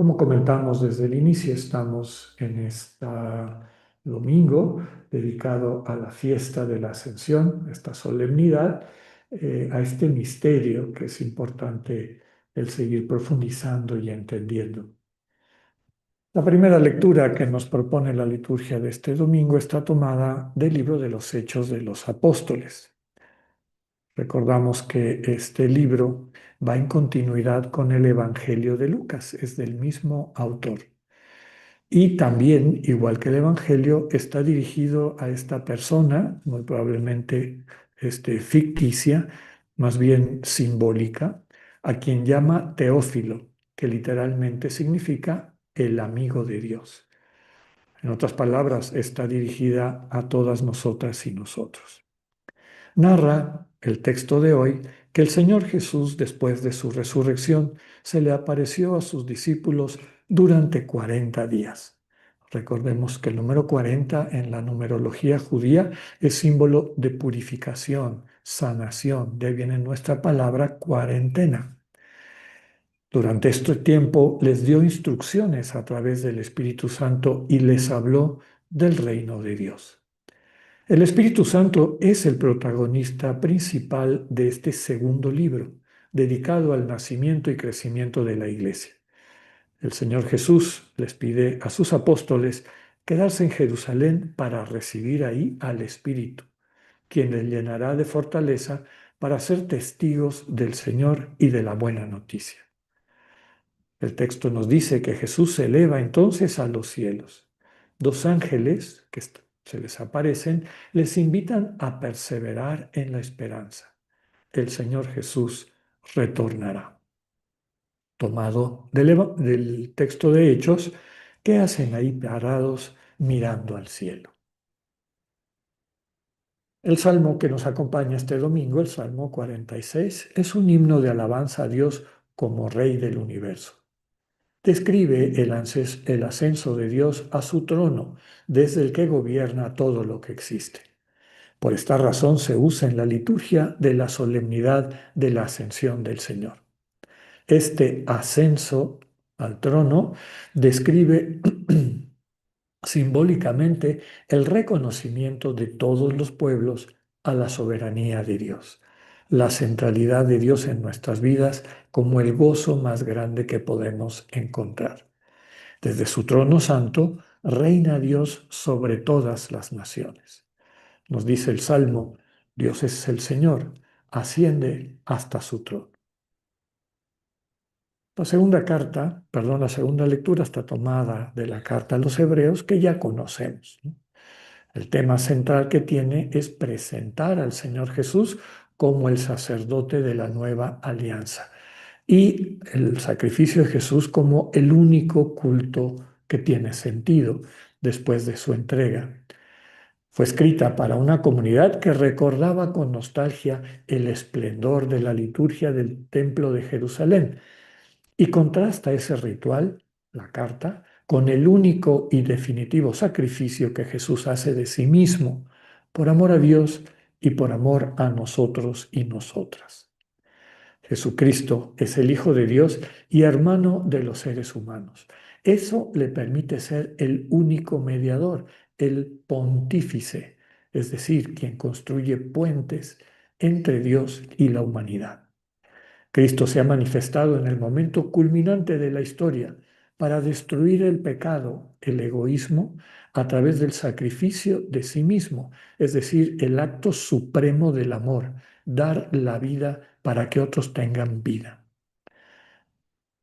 Como comentamos desde el inicio, estamos en este domingo dedicado a la fiesta de la Ascensión, esta solemnidad, a este misterio que es importante el seguir profundizando y entendiendo. La primera lectura que nos propone la liturgia de este domingo está tomada del libro de los Hechos de los Apóstoles. Recordamos que este libro va en continuidad con el Evangelio de Lucas, es del mismo autor. Y también, igual que el Evangelio, está dirigido a esta persona, muy probablemente ficticia, más bien simbólica, a quien llama Teófilo, que literalmente significa el amigo de Dios. En otras palabras, está dirigida a todas nosotras y nosotros. Narra el texto de hoy que el Señor Jesús, después de su resurrección, se le apareció a sus discípulos durante 40 días. Recordemos que el número 40 en la numerología judía es símbolo de purificación, sanación. De ahí viene nuestra palabra cuarentena. Durante este tiempo les dio instrucciones a través del Espíritu Santo y les habló del reino de Dios. El Espíritu Santo es el protagonista principal de este segundo libro, dedicado al nacimiento y crecimiento de la Iglesia. El Señor Jesús les pide a sus apóstoles quedarse en Jerusalén para recibir ahí al Espíritu, quien les llenará de fortaleza para ser testigos del Señor y de la buena noticia. El texto nos dice que Jesús se eleva entonces a los cielos. Dos ángeles que se les aparecen les invitan a perseverar en la esperanza. El Señor Jesús retornará. Tomado del texto de Hechos, ¿qué hacen ahí parados mirando al cielo? El salmo que nos acompaña este domingo, el Salmo 46, es un himno de alabanza a Dios como Rey del universo. Describe el ascenso de Dios a su trono, desde el que gobierna todo lo que existe. Por esta razón se usa en la liturgia de la solemnidad de la ascensión del Señor. Este ascenso al trono describe simbólicamente el reconocimiento de todos los pueblos a la soberanía de Dios, la centralidad de Dios en nuestras vidas como el gozo más grande que podemos encontrar. Desde su trono santo reina Dios sobre todas las naciones. Nos dice el Salmo, Dios es el Señor, asciende hasta su trono. La segunda lectura está tomada de la carta a los Hebreos que ya conocemos, ¿no? El tema central que tiene es presentar al Señor Jesús como el sacerdote de la nueva alianza y el sacrificio de Jesús como el único culto que tiene sentido después de su entrega. Fue escrita para una comunidad que recordaba con nostalgia el esplendor de la liturgia del Templo de Jerusalén y contrasta ese ritual, la carta, con el único y definitivo sacrificio que Jesús hace de sí mismo, por amor a Dios y por amor a nosotros y nosotras. Jesucristo es el Hijo de Dios y hermano de los seres humanos. Eso le permite ser el único mediador, el pontífice, es decir, quien construye puentes entre Dios y la humanidad. Cristo se ha manifestado en el momento culminante de la historia para destruir el pecado, el egoísmo, a través del sacrificio de sí mismo, es decir, el acto supremo del amor, dar la vida para que otros tengan vida.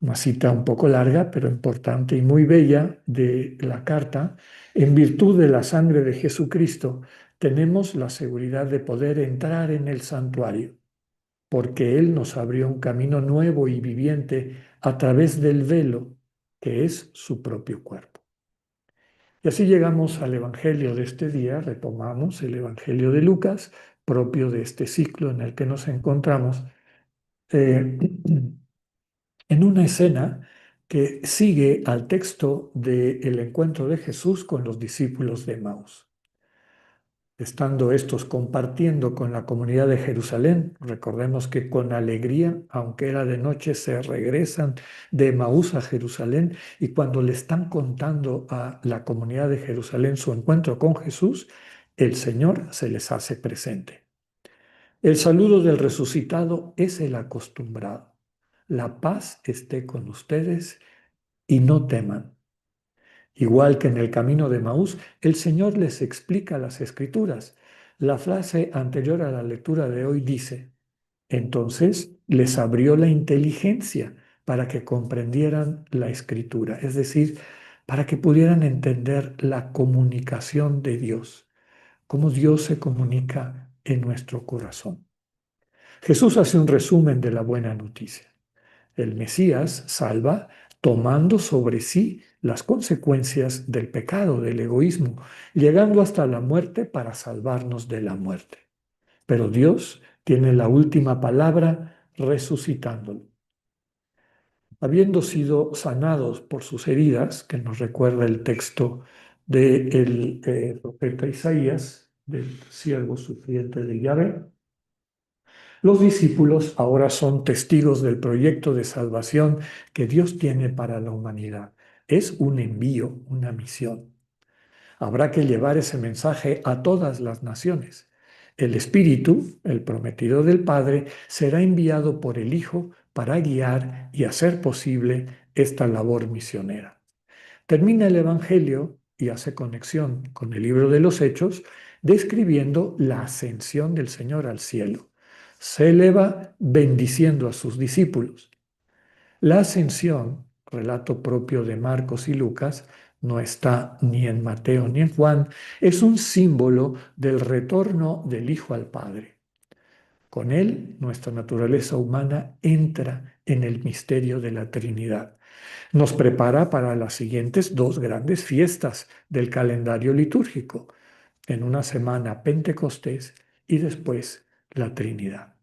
Una cita un poco larga, pero importante y muy bella de la carta. En virtud de la sangre de Jesucristo, tenemos la seguridad de poder entrar en el santuario porque Él nos abrió un camino nuevo y viviente a través del velo, que es su propio cuerpo. Y así llegamos al Evangelio de este día, retomamos el Evangelio de Lucas, propio de este ciclo en el que nos encontramos, eh, en una escena que sigue al texto del encuentro de Jesús con los discípulos de Maús. Estando estos compartiendo con la comunidad de Jerusalén, recordemos que con alegría, aunque era de noche, se regresan de Emaús a Jerusalén y cuando le están contando a la comunidad de Jerusalén su encuentro con Jesús, el Señor se les hace presente. El saludo del resucitado es el acostumbrado. La paz esté con ustedes y no teman. Igual que en el camino de Maús, el Señor les explica las escrituras. La frase anterior a la lectura de hoy dice, entonces les abrió la inteligencia para que comprendieran la escritura, es decir, para que pudieran entender la comunicación de Dios, cómo Dios se comunica en nuestro corazón. Jesús hace un resumen de la buena noticia. El Mesías salva tomando sobre sí las consecuencias del pecado, del egoísmo, llegando hasta la muerte para salvarnos de la muerte. Pero Dios tiene la última palabra resucitándolo. Habiendo sido sanados por sus heridas, que nos recuerda el texto del profeta Isaías, del siervo sufriente de Yahvé, los discípulos ahora son testigos del proyecto de salvación que Dios tiene para la humanidad. Es un envío, una misión. Habrá que llevar ese mensaje a todas las naciones. El Espíritu, el prometido del Padre, será enviado por el Hijo para guiar y hacer posible esta labor misionera. Termina el Evangelio y hace conexión con el libro de los Hechos, describiendo la ascensión del Señor al cielo. Se eleva bendiciendo a sus discípulos. La ascensión, relato propio de Marcos y Lucas, no está ni en Mateo ni en Juan, es un símbolo del retorno del Hijo al Padre. Con él, nuestra naturaleza humana entra en el misterio de la Trinidad. Nos prepara para las siguientes dos grandes fiestas del calendario litúrgico, en una semana Pentecostés y después la Trinidad.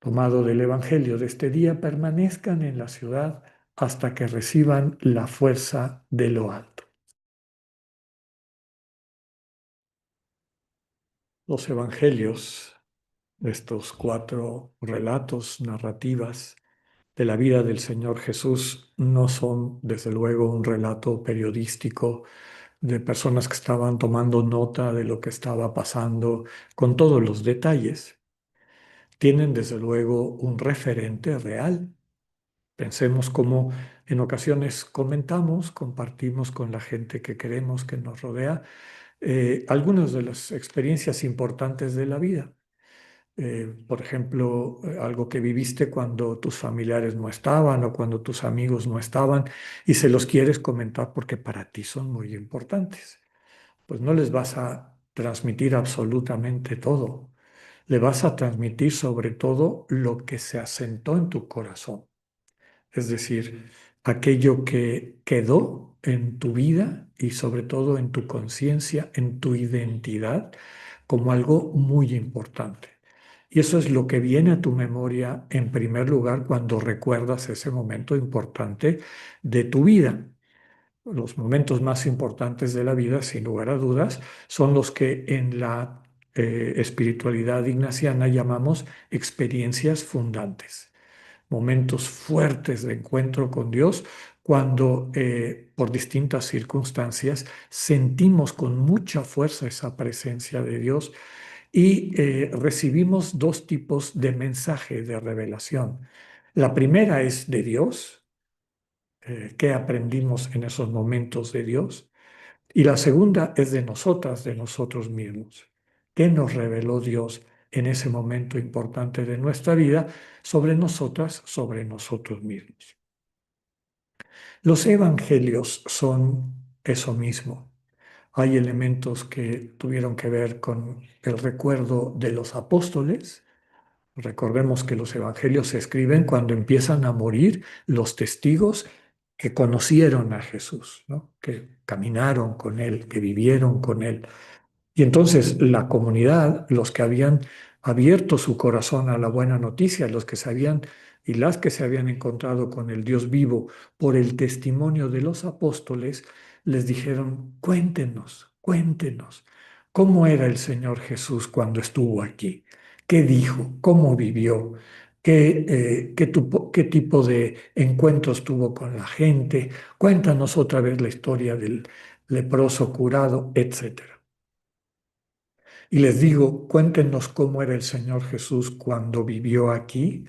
Tomado del Evangelio de este día, permanezcan en la ciudad hasta que reciban la fuerza de lo alto. Los Evangelios, estos cuatro relatos, narrativas de la vida del Señor Jesús, no son desde luego un relato periodístico de personas que estaban tomando nota de lo que estaba pasando con todos los detalles. Tienen desde luego un referente real. Pensemos cómo en ocasiones comentamos, compartimos con la gente que queremos, que nos rodea, algunas de las experiencias importantes de la vida. Por ejemplo, algo que viviste cuando tus familiares no estaban o cuando tus amigos no estaban y se los quieres comentar porque para ti son muy importantes. Pues no les vas a transmitir absolutamente todo. Le vas a transmitir sobre todo lo que se asentó en tu corazón. Es decir, aquello que quedó en tu vida y sobre todo en tu conciencia, en tu identidad, como algo muy importante. Y eso es lo que viene a tu memoria en primer lugar cuando recuerdas ese momento importante de tu vida. Los momentos más importantes de la vida, sin lugar a dudas, son los que en la espiritualidad ignaciana llamamos experiencias fundantes, momentos fuertes de encuentro con Dios, cuando por distintas circunstancias sentimos con mucha fuerza esa presencia de Dios y recibimos dos tipos de mensaje de revelación. La primera es de Dios, qué aprendimos en esos momentos de Dios, y la segunda es de nosotras, de nosotros mismos. ¿Qué nos reveló Dios en ese momento importante de nuestra vida sobre nosotras, sobre nosotros mismos? Los evangelios son eso mismo. Hay elementos que tuvieron que ver con el recuerdo de los apóstoles. Recordemos que los evangelios se escriben cuando empiezan a morir los testigos que conocieron a Jesús, ¿no? Que caminaron con él, que vivieron con él. Y entonces la comunidad, los que habían abierto su corazón a la buena noticia, los que se habían y las que se habían encontrado con el Dios vivo por el testimonio de los apóstoles, les dijeron, cuéntenos, cuéntenos, ¿Cómo era el Señor Jesús cuando estuvo aquí? ¿Qué dijo? ¿Cómo vivió? ¿Qué tipo de encuentros tuvo con la gente? Cuéntanos otra vez la historia del leproso curado, etcétera. Y les digo, cuéntenos cómo era el Señor Jesús cuando vivió aquí,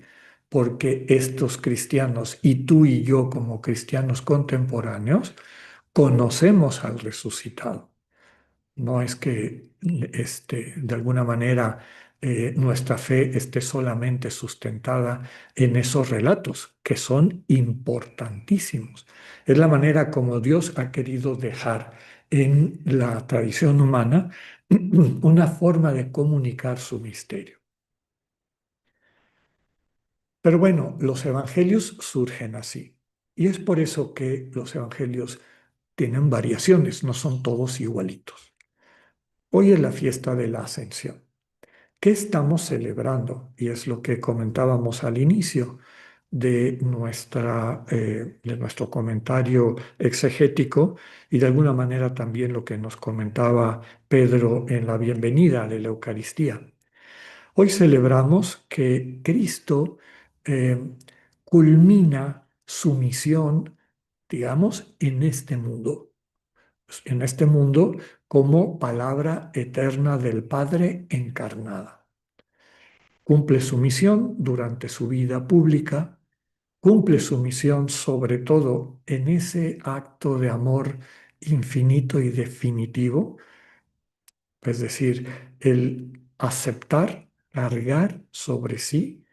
porque estos cristianos y tú y yo como cristianos contemporáneos conocemos al resucitado. No es que de alguna manera nuestra fe esté solamente sustentada en esos relatos, que son importantísimos. Es la manera como Dios ha querido dejar en la tradición humana una forma de comunicar su misterio. Pero bueno, los evangelios surgen así. Y es por eso que los evangelios tienen variaciones, no son todos igualitos. Hoy es la fiesta de la Ascensión. ¿Qué estamos celebrando? Y es lo que comentábamos al inicio de nuestro comentario exegético y de alguna manera también lo que nos comentaba Pedro en la bienvenida de la Eucaristía. Hoy celebramos que Cristo eh, culmina su misión, digamos, en este mundo como palabra eterna del Padre encarnada. Cumple su misión durante su vida pública, cumple su misión sobre todo en ese acto de amor infinito y definitivo, es decir, el aceptar, cargar sobre sí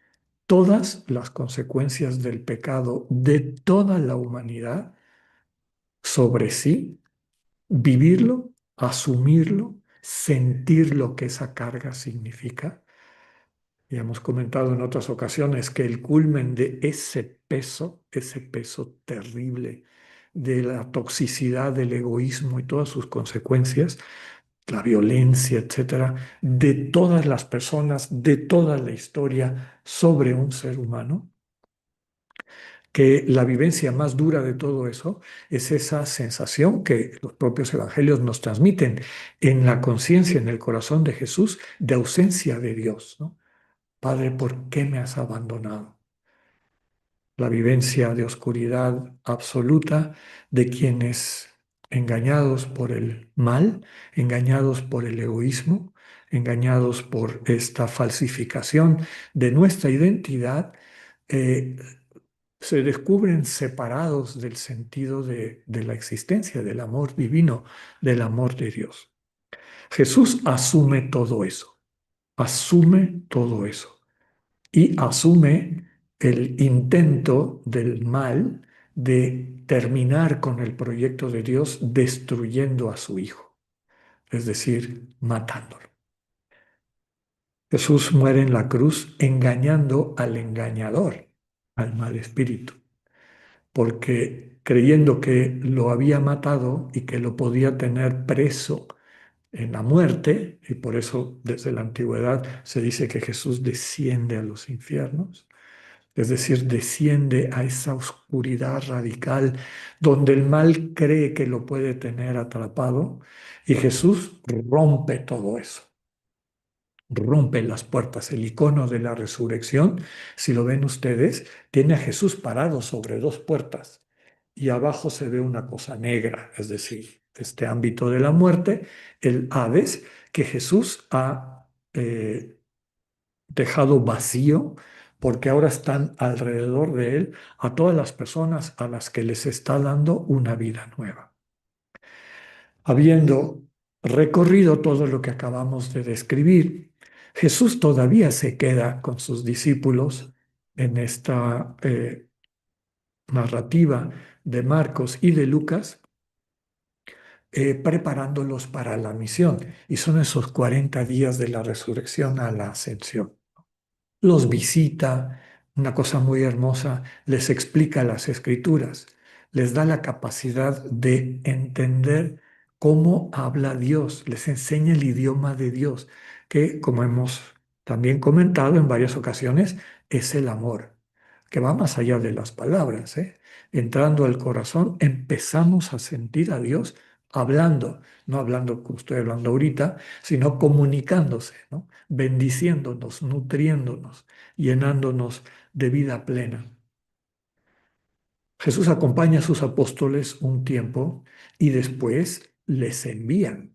todas las consecuencias del pecado de toda la humanidad sobre sí, vivirlo, asumirlo, sentir lo que esa carga significa. Y hemos comentado en otras ocasiones que el culmen de ese peso terrible de la toxicidad del egoísmo y todas sus consecuencias, la violencia, etcétera, de todas las personas, de toda la historia sobre un ser humano, que la vivencia más dura de todo eso es esa sensación que los propios evangelios nos transmiten en la conciencia, en el corazón de Jesús, de ausencia de Dios, ¿no? Padre, ¿por qué me has abandonado? La vivencia de oscuridad absoluta de quienes, engañados por el mal, engañados por el egoísmo, engañados por esta falsificación de nuestra identidad, eh, se descubren separados del sentido de la existencia, del amor divino, del amor de Dios. Jesús asume todo eso y asume el intento del mal de terminar con el proyecto de Dios destruyendo a su Hijo, es decir, matándolo. Jesús muere en la cruz engañando al engañador, al mal espíritu, porque creyendo que lo había matado y que lo podía tener preso en la muerte, y por eso desde la antigüedad se dice que Jesús desciende a los infiernos, es decir, desciende a esa oscuridad radical donde el mal cree que lo puede tener atrapado y Jesús rompe todo eso, rompe las puertas. El icono de la resurrección, si lo ven ustedes, tiene a Jesús parado sobre dos puertas y abajo se ve una cosa negra, es decir, este ámbito de la muerte, el Hades, que Jesús ha dejado vacío porque ahora están alrededor de él a todas las personas a las que les está dando una vida nueva. Habiendo recorrido todo lo que acabamos de describir, Jesús todavía se queda con sus discípulos en esta narrativa de Marcos y de Lucas, preparándolos para la misión. Y son esos 40 días de la resurrección a la ascensión. Los visita, una cosa muy hermosa, les explica las escrituras, les da la capacidad de entender cómo habla Dios, les enseña el idioma de Dios, que como hemos también comentado en varias ocasiones, es el amor, que va más allá de las palabras, ¿eh? Entrando al corazón, empezamos a sentir a Dios hablando, no hablando como estoy hablando ahorita, sino comunicándose, ¿no? Bendiciéndonos, nutriéndonos, llenándonos de vida plena. Jesús acompaña a sus apóstoles un tiempo y después les envía,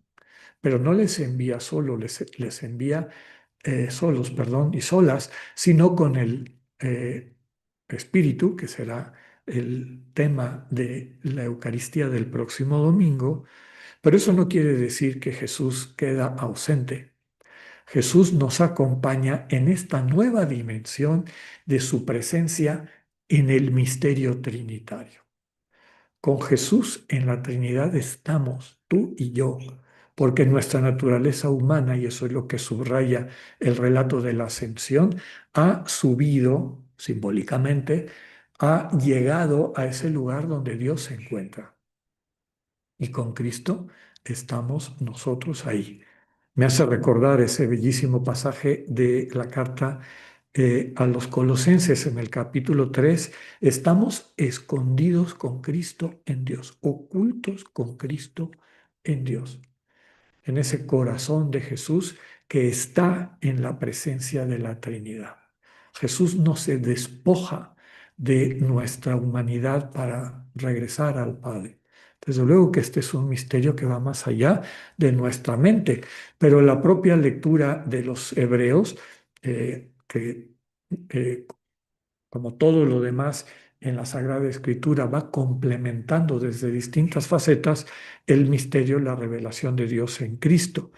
pero no les envía solo, les envía solos, perdón, y solas, sino con el Espíritu, que será el tema de la Eucaristía del próximo domingo. Pero eso no quiere decir que Jesús queda ausente. Jesús nos acompaña en esta nueva dimensión de su presencia en el misterio trinitario. Con Jesús en la Trinidad estamos, tú y yo, porque nuestra naturaleza humana, y eso es lo que subraya el relato de la ascensión, ha subido simbólicamente, ha llegado a ese lugar donde Dios se encuentra. Y con Cristo estamos nosotros ahí. Me hace recordar ese bellísimo pasaje de la carta a los Colosenses en el capítulo 3. Estamos escondidos con Cristo en Dios, ocultos con Cristo en Dios, en ese corazón de Jesús que está en la presencia de la Trinidad. Jesús no se despoja de nuestra humanidad para regresar al Padre. Desde luego que este es un misterio que va más allá de nuestra mente, pero la propia lectura de los hebreos, que eh, como todo lo demás en la Sagrada Escritura, va complementando desde distintas facetas el misterio, la revelación de Dios en Cristo.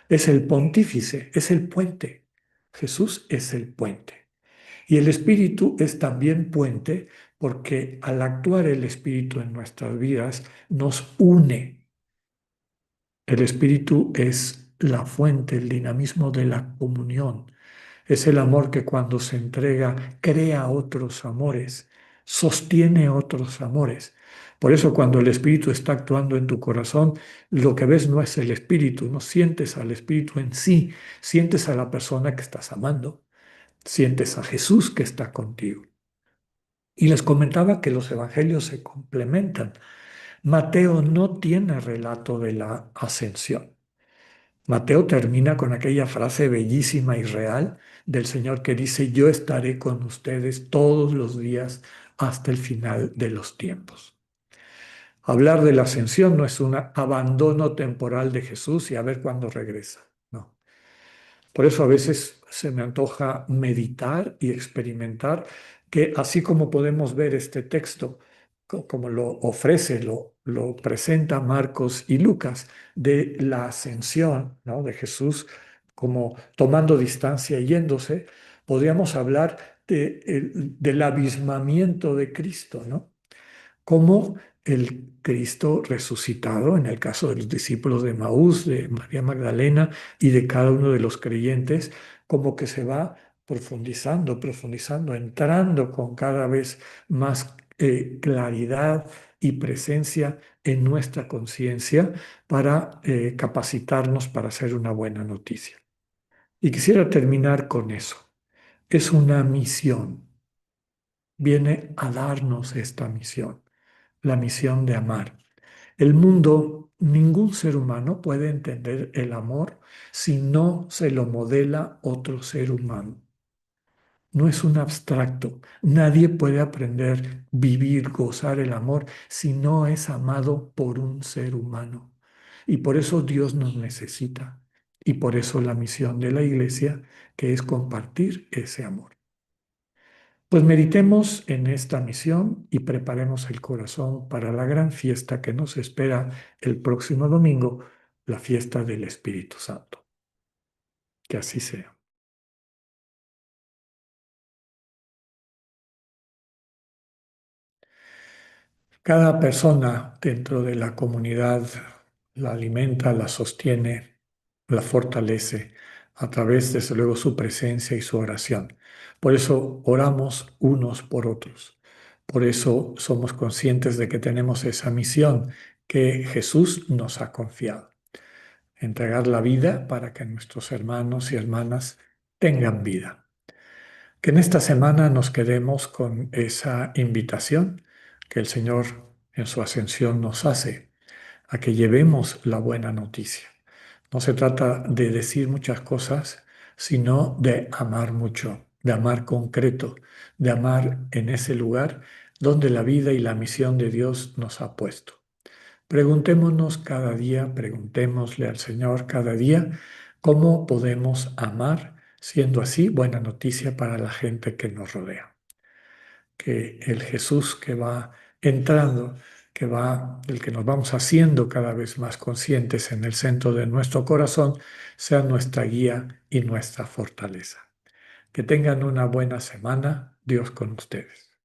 Es el pontífice, es el puente. Jesús es el puente. Y el Espíritu es también puente porque al actuar el Espíritu en nuestras vidas nos une. El Espíritu es la fuente, el dinamismo de la comunión. Es el amor que cuando se entrega crea otros amores, sostiene otros amores. Por eso cuando el Espíritu está actuando en tu corazón, lo que ves no es el Espíritu, no sientes al Espíritu en sí, sientes a la persona que estás amando, sientes a Jesús que está contigo. Y les comentaba que los evangelios se complementan. Mateo no tiene relato de la ascensión. Mateo termina con aquella frase bellísima y real del Señor que dice, yo estaré con ustedes todos los días hasta el final de los tiempos. Hablar de la ascensión no es un abandono temporal de Jesús y a ver cuándo regresa. No. Por eso a veces se me antoja meditar y experimentar que así como podemos ver este texto, como lo ofrece, lo presenta Marcos y Lucas, de la ascensión, ¿no? De Jesús como tomando distancia y yéndose, podríamos hablar del abismamiento de Cristo, ¿no? Como el Cristo resucitado, en el caso de los discípulos de Maús, de María Magdalena y de cada uno de los creyentes, como que se va profundizando, profundizando, entrando con cada vez más claridad y presencia en nuestra conciencia para capacitarnos para hacer una buena noticia. Y quisiera terminar con eso. Es una misión. Viene a darnos esta misión, la misión de amar. El mundo, ningún ser humano puede entender el amor si no se lo modela otro ser humano. No es un abstracto. Nadie puede aprender, vivir, gozar el amor si no es amado por un ser humano. Y por eso Dios nos necesita. Y por eso la misión de la iglesia, que es compartir ese amor. Pues meditemos en esta misión y preparemos el corazón para la gran fiesta que nos espera el próximo domingo, la fiesta del Espíritu Santo. Que así sea. Cada persona dentro de la comunidad la alimenta, la sostiene, la fortalece a través, desde luego, su presencia y su oración. Por eso oramos unos por otros. Por eso somos conscientes de que tenemos esa misión que Jesús nos ha confiado. Entregar la vida para que nuestros hermanos y hermanas tengan vida. Que en esta semana nos quedemos con esa invitación que el Señor en su ascensión nos hace a que llevemos la buena noticia. No se trata de decir muchas cosas, sino de amar mucho, de amar concreto, de amar en ese lugar donde la vida y la misión de Dios nos ha puesto. Preguntémonos cada día, preguntémosle al Señor cada día cómo podemos amar, siendo así buena noticia para la gente que nos rodea. Que el Jesús que va entrando, del que nos vamos haciendo cada vez más conscientes en el centro de nuestro corazón, sea nuestra guía y nuestra fortaleza. Que tengan una buena semana. Dios con ustedes.